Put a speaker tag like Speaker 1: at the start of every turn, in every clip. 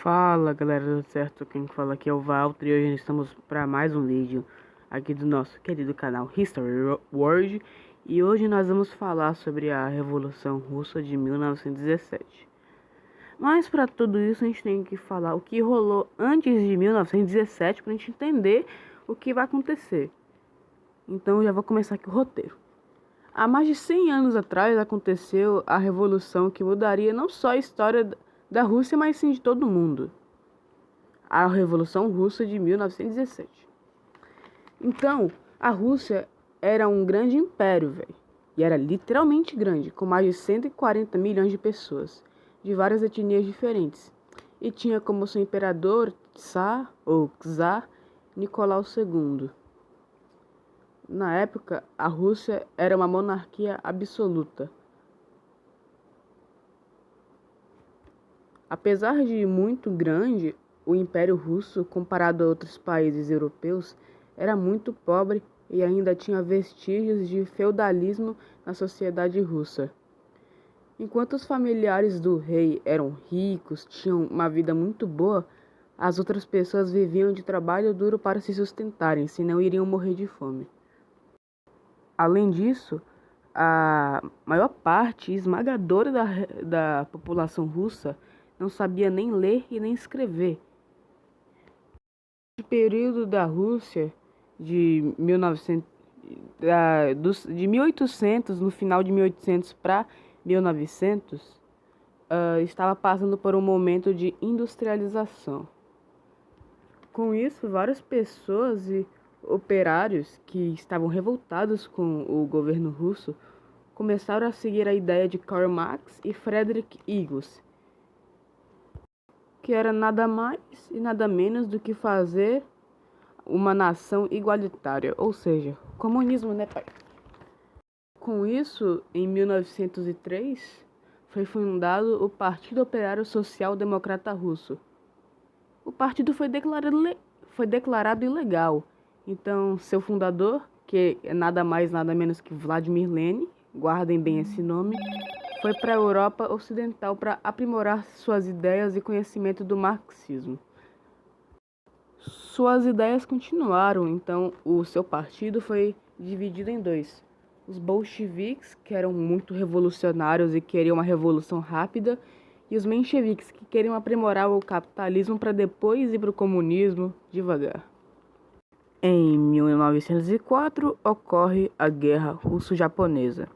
Speaker 1: Fala galera, tudo certo? Quem fala aqui é o Walter e hoje estamos para mais um vídeo aqui do nosso querido canal History World. E hoje nós vamos falar sobre a Revolução Russa de 1917. Mas para tudo isso a gente tem que falar o que rolou antes de 1917 para a gente entender o que vai acontecer. Então eu já vou começar aqui o roteiro. Há mais de 100 anos atrás aconteceu a revolução que mudaria não só a história da Rússia, mas sim de todo mundo. A Revolução Russa de 1917. Então, a Rússia era um grande império, velho. E era literalmente grande, com mais de 140 milhões de pessoas, de várias etnias diferentes. E tinha como seu imperador, Tsar, ou Czar, Nicolau II. Na época, a Rússia era uma monarquia absoluta. Apesar de muito grande, o Império Russo, comparado a outros países europeus, era muito pobre e ainda tinha vestígios de feudalismo na sociedade russa. Enquanto os familiares do rei eram ricos, tinham uma vida muito boa, as outras pessoas viviam de trabalho duro para se sustentarem, senão iriam morrer de fome. Além disso, a maior parte esmagadora da população russa não sabia nem ler e nem escrever. O período da Rússia de 1800, no final de 1800 para 1900, estava passando por um momento de industrialização. Com isso, várias pessoas e operários que estavam revoltados com o governo russo começaram a seguir a ideia de Karl Marx e Friedrich Engels, que era nada mais e nada menos do que fazer uma nação igualitária, ou seja, comunismo, né, pai? Com isso, em 1903, foi fundado o Partido Operário Social Democrata Russo. O partido foi declarado ilegal. Então, seu fundador, que é nada mais nada menos que Vladimir Lenin, guardem bem esse nome, foi para a Europa Ocidental para aprimorar suas ideias e conhecimento do marxismo. Suas ideias continuaram, então o seu partido foi dividido em dois. Os bolcheviques, que eram muito revolucionários e queriam uma revolução rápida, e os mencheviques, que queriam aprimorar o capitalismo para depois ir para o comunismo devagar. Em 1904 ocorre a Guerra Russo-Japonesa,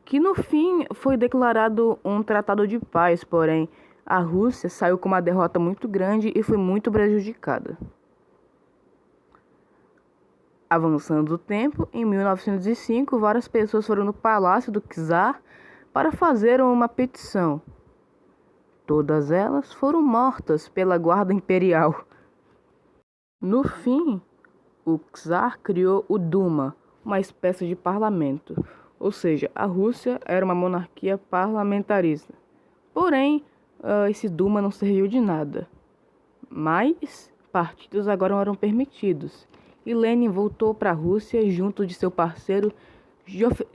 Speaker 1: que no fim foi declarado um tratado de paz, porém a Rússia saiu com uma derrota muito grande e foi muito prejudicada. Avançando o tempo, em 1905, várias pessoas foram no palácio do czar para fazer uma petição. Todas elas foram mortas pela guarda imperial. No fim, o czar criou o Duma, uma espécie de parlamento. Ou seja, a Rússia era uma monarquia parlamentarista. Porém, esse Duma não serviu de nada. Mas partidos agora eram permitidos. E Lenin voltou para a Rússia junto de seu parceiro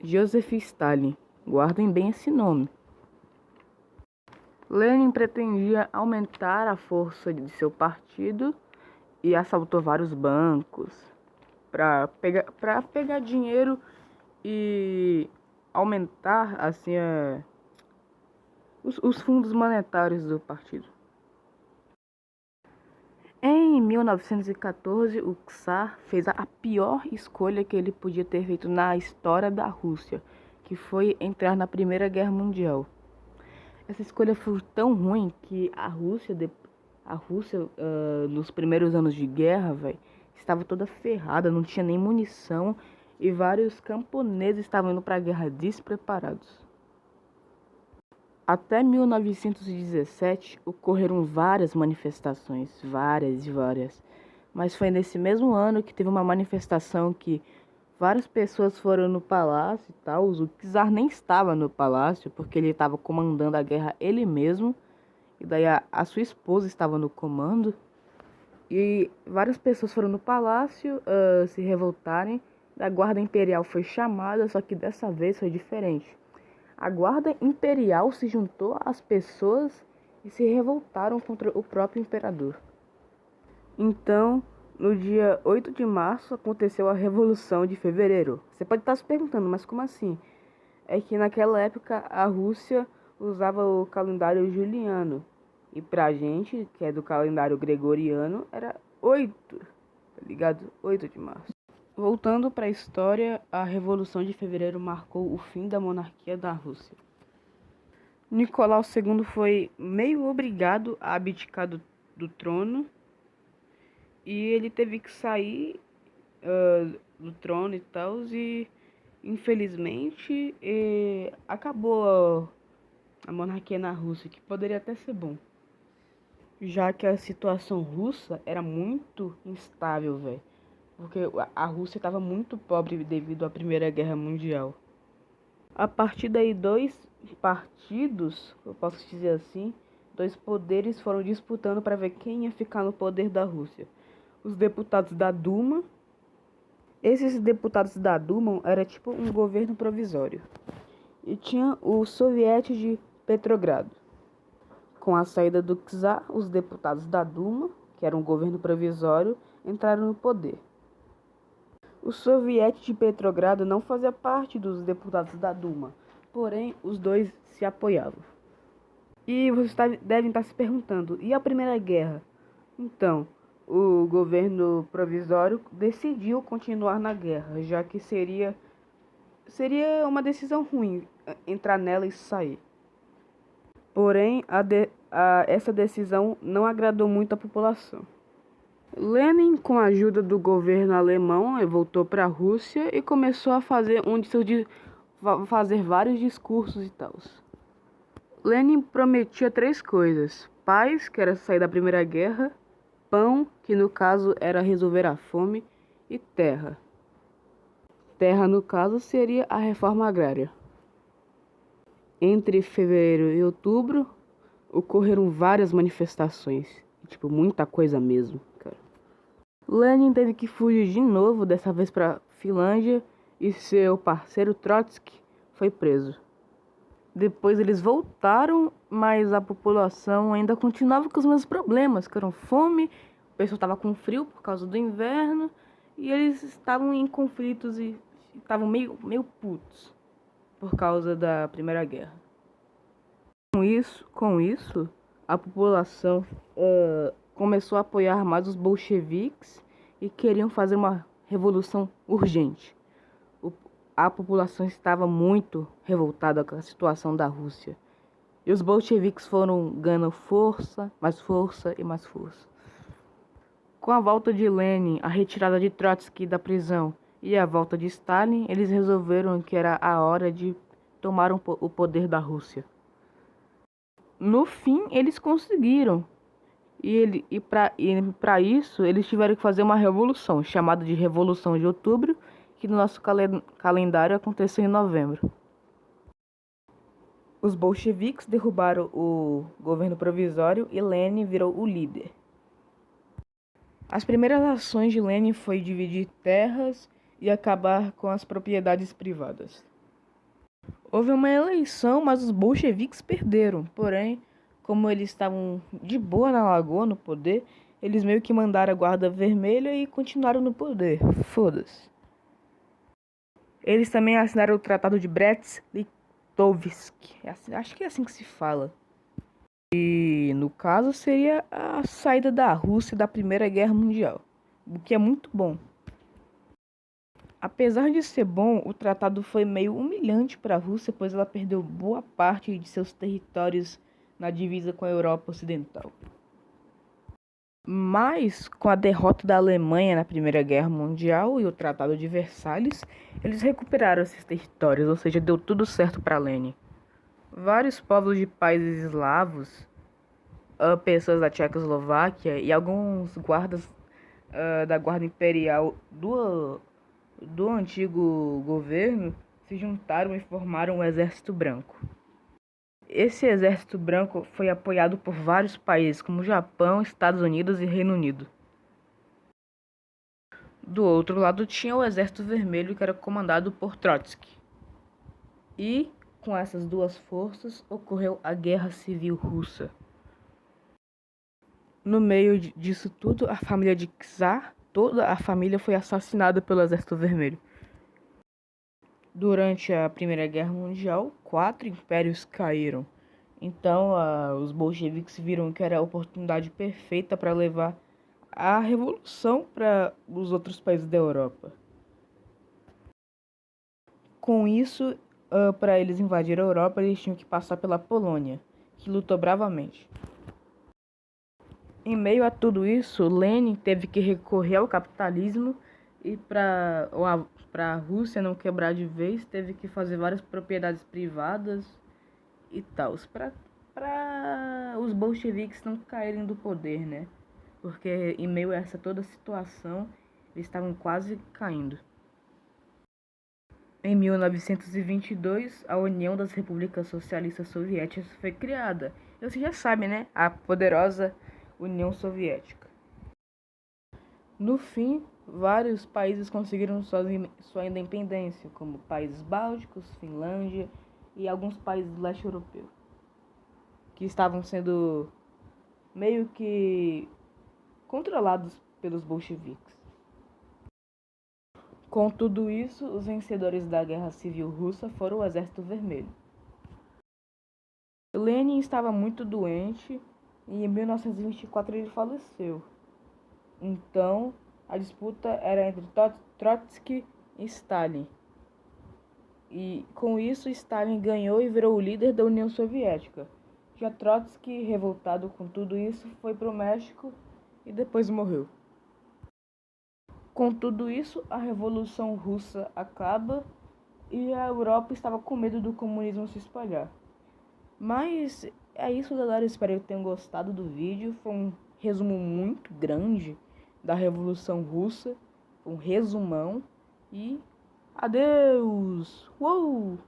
Speaker 1: Joseph Stalin. Guardem bem esse nome. Lenin pretendia aumentar a força de seu partido e assaltou vários bancos para pegar dinheiro e aumentar assim os fundos monetários do partido. Em 1914, o czar fez a pior escolha que ele podia ter feito na história da Rússia, que foi entrar na Primeira Guerra Mundial. Essa escolha foi tão ruim que a Rússia nos primeiros anos de guerra, estava toda ferrada, não tinha nem munição e vários camponeses estavam indo para a guerra despreparados. Até 1917 ocorreram várias manifestações, várias. Mas foi nesse mesmo ano que teve uma manifestação que várias pessoas foram no palácio e tal. O czar nem estava no palácio porque ele estava comandando a guerra ele mesmo. E daí a sua esposa estava no comando. E várias pessoas foram no palácio se revoltarem. A guarda imperial foi chamada, só que dessa vez foi diferente. A guarda imperial se juntou às pessoas e se revoltaram contra o próprio imperador. Então, no dia 8 de março, aconteceu a Revolução de Fevereiro. Você pode estar se perguntando, mas como assim? É que naquela época a Rússia usava o calendário juliano. E pra gente, que é do calendário gregoriano, era 8, tá ligado? 8 de março. Voltando para a história, a Revolução de Fevereiro marcou o fim da monarquia da Rússia. Nicolau II foi meio obrigado a abdicar do trono e ele teve que sair do trono e tal, e infelizmente acabou a monarquia na Rússia, que poderia até ser bom, já que a situação russa era muito instável, velho. Porque a Rússia estava muito pobre devido à Primeira Guerra Mundial. A partir daí, dois partidos, eu posso dizer assim, dois poderes foram disputando para ver quem ia ficar no poder da Rússia. Os deputados da Duma. Esses deputados da Duma era tipo um governo provisório. E tinha o Soviete de Petrogrado. Com a saída do czar, os deputados da Duma, que era um governo provisório, entraram no poder. O Soviete de Petrogrado não fazia parte dos deputados da Duma, porém os dois se apoiavam. E vocês devem estar se perguntando, e a Primeira Guerra? Então, o governo provisório decidiu continuar na guerra, já que seria uma decisão ruim entrar nela e sair. Porém, essa decisão não agradou muito a população. Lenin, com a ajuda do governo alemão, voltou para a Rússia e começou a fazer vários discursos e tal. Lenin prometia 3 coisas: paz, que era sair da Primeira Guerra; pão, que no caso era resolver a fome; e terra. Terra, no caso, seria a reforma agrária. Entre fevereiro e outubro, ocorreram várias manifestações. Tipo, muita coisa mesmo, cara. Lenin teve que fugir de novo, dessa vez para Finlândia, e seu parceiro Trotsky foi preso. Depois eles voltaram, mas a população ainda continuava com os mesmos problemas, que eram fome, o pessoal estava com frio por causa do inverno, e eles estavam em conflitos e estavam meio putos por causa da Primeira Guerra. Com isso, a população começou a apoiar mais os bolcheviques e queriam fazer uma revolução urgente. A população estava muito revoltada com a situação da Rússia. E os bolcheviques foram ganhando força, mais força e mais força. Com a volta de Lenin, a retirada de Trotsky da prisão e a volta de Stalin, eles resolveram que era a hora de tomar o poder da Rússia. No fim, eles conseguiram. E para isso, eles tiveram que fazer uma revolução, chamada de Revolução de Outubro, que no nosso calendário aconteceu em novembro. Os bolcheviques derrubaram o governo provisório e Lenin virou o líder. As primeiras ações de Lenin foi dividir terras e acabar com as propriedades privadas. Houve uma eleição, mas os bolcheviques perderam. Porém, como eles estavam de boa na lagoa, no poder, eles meio que mandaram a Guarda Vermelha e continuaram no poder. Foda-se. Eles também assinaram o Tratado de Brest-Litovsk. Acho que é assim que se fala. E, no caso, seria a saída da Rússia da Primeira Guerra Mundial. O que é muito bom. Apesar de ser bom, o tratado foi meio humilhante para a Rússia, pois ela perdeu boa parte de seus territórios na divisa com a Europa Ocidental. Mas, com a derrota da Alemanha na Primeira Guerra Mundial e o Tratado de Versalhes, eles recuperaram esses territórios, ou seja, deu tudo certo para Lenin. Vários povos de países eslavos, pessoas da Tchecoslováquia e alguns guardas da Guarda Imperial do antigo governo se juntaram e formaram o Exército Branco. Esse Exército Branco foi apoiado por vários países, como Japão, Estados Unidos e Reino Unido. Do outro lado tinha o Exército Vermelho, que era comandado por Trotsky. E, com essas duas forças, ocorreu a Guerra Civil Russa. No meio disso tudo, a família de Czar, toda a família foi assassinada pelo Exército Vermelho. Durante a Primeira Guerra Mundial, 4 impérios caíram. Então, os bolcheviques viram que era a oportunidade perfeita para levar a revolução para os outros países da Europa. Com isso, para eles invadirem a Europa, eles tinham que passar pela Polônia, que lutou bravamente. Em meio a tudo isso, Lenin teve que recorrer ao capitalismo e para a Rússia não quebrar de vez, teve que fazer várias propriedades privadas e tal, para os bolcheviques não caírem do poder, né? Porque em meio a essa toda situação, eles estavam quase caindo. Em 1922, a União das Repúblicas Socialistas Soviéticas foi criada. Você já sabe, né? A poderosa União Soviética. No fim, vários países conseguiram sua independência, como países bálticos, Finlândia e alguns países do leste europeu, que estavam sendo meio que controlados pelos bolcheviques. Com tudo isso, os vencedores da Guerra Civil Russa foram o Exército Vermelho. Lenin estava muito doente e em 1924 ele faleceu. Então, a disputa era entre Trotsky e Stalin. E com isso, Stalin ganhou e virou o líder da União Soviética. Já Trotsky, revoltado com tudo isso, foi para o México e depois morreu. Com tudo isso, a Revolução Russa acaba e a Europa estava com medo do comunismo se espalhar. Mas é isso, galera. Espero que tenham gostado do vídeo. Foi um resumo muito grande da Revolução Russa. Um resumão. E adeus! Uou!